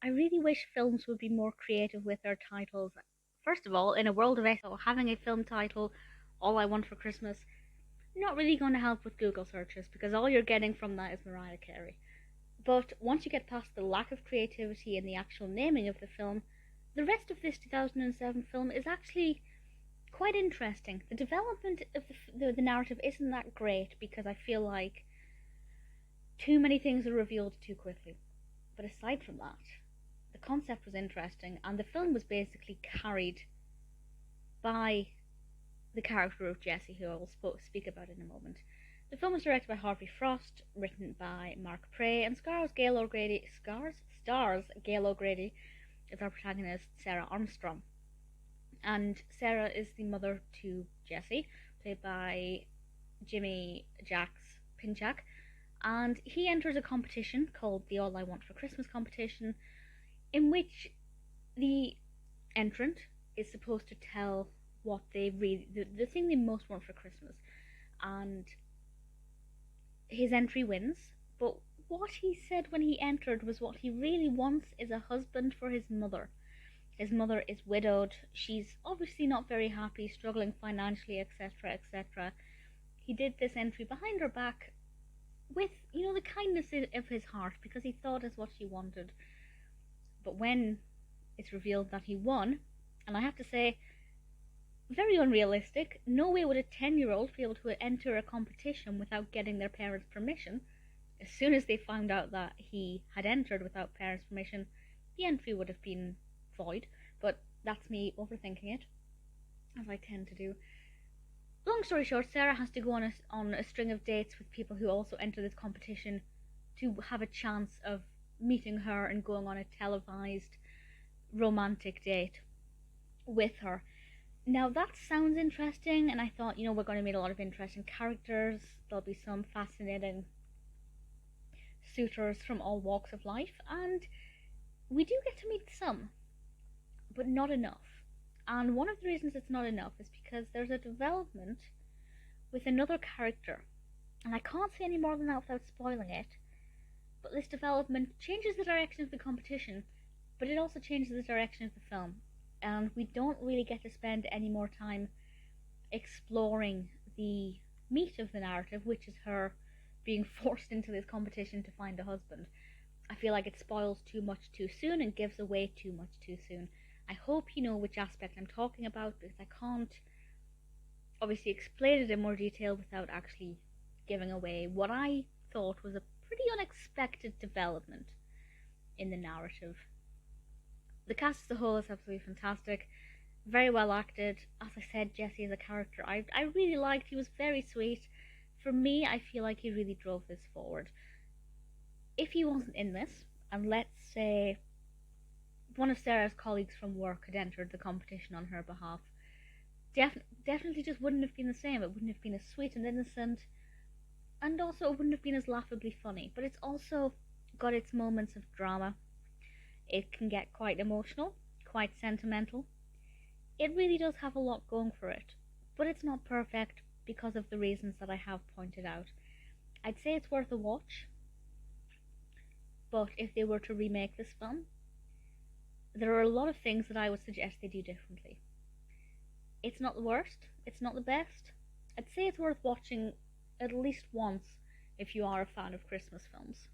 I really wish films would be more creative with their titles. First of all, in a world of SEO, having a film title, All I Want for Christmas, not really going to help with Google searches because all you're getting from that is Mariah Carey. But once you get past the lack of creativity in the actual naming of the film, the rest of this 2007 film is actually quite interesting. The development of the narrative isn't that great because I feel like too many things are revealed too quickly. But aside from that, the concept was interesting, and the film was basically carried by the character of Jessie, who I will speak about in a moment. The film was directed by Harvey Frost, written by Mark Prey, and stars Gail O'Grady as our protagonist, Sara Armstrong. And Sara is the mother to Jessie, played by Jimmy Jacks Pinchak, and he enters a competition called the All I Want for Christmas competition, in which the entrant is supposed to tell what they really, the thing they most want for Christmas, and his entry wins. But what he said when he entered was what he really wants is a husband for his mother. His mother is widowed. She's obviously not very happy, struggling financially, etc., etc. He did this entry behind her back with, the kindness of his heart because he thought is what she wanted. But when it's revealed that he won, and I have to say, very unrealistic. No way would a 10-year-old be able to enter a competition without getting their parents' permission. As soon as they found out that he had entered without parents' permission, the entry would have been void. But that's me overthinking it, as I tend to do. Long story short, Sara has to go on a string of dates with people who also enter this competition to have a chance of meeting her and going on a televised romantic date with her. Now that sounds interesting, and I thought, we're going to meet a lot of interesting characters. There'll be some fascinating suitors from all walks of life, and we do get to meet some, but not enough. And one of the reasons it's not enough is because there's a development with another character, and I can't say any more than that without spoiling it, but this development changes the direction of the competition, but it also changes the direction of the film. And we don't really get to spend any more time exploring the meat of the narrative, which is her being forced into this competition to find a husband. I feel like it spoils too much too soon and gives away too much too soon. I hope you know which aspect I'm talking about, because I can't obviously explain it in more detail without actually giving away what I thought was a pretty unexpected development in the narrative. The cast as a whole is absolutely fantastic, very well acted. As I said, Jessie as a character I really liked. He was very sweet. For me, I feel like he really drove this forward. If he wasn't in this, and let's say one of Sara's colleagues from work had entered the competition on her behalf, definitely just wouldn't have been the same. It wouldn't have been as sweet and innocent, and also it wouldn't have been as laughably funny. But it's also got its moments of drama. It can get quite emotional, quite sentimental. It really does have a lot going for it, but it's not perfect because of the reasons that I have pointed out. I'd say it's worth a watch, but if they were to remake this film, there are a lot of things that I would suggest they do differently. It's not the worst, it's not the best. I'd say it's worth watching at least once if you are a fan of Christmas films.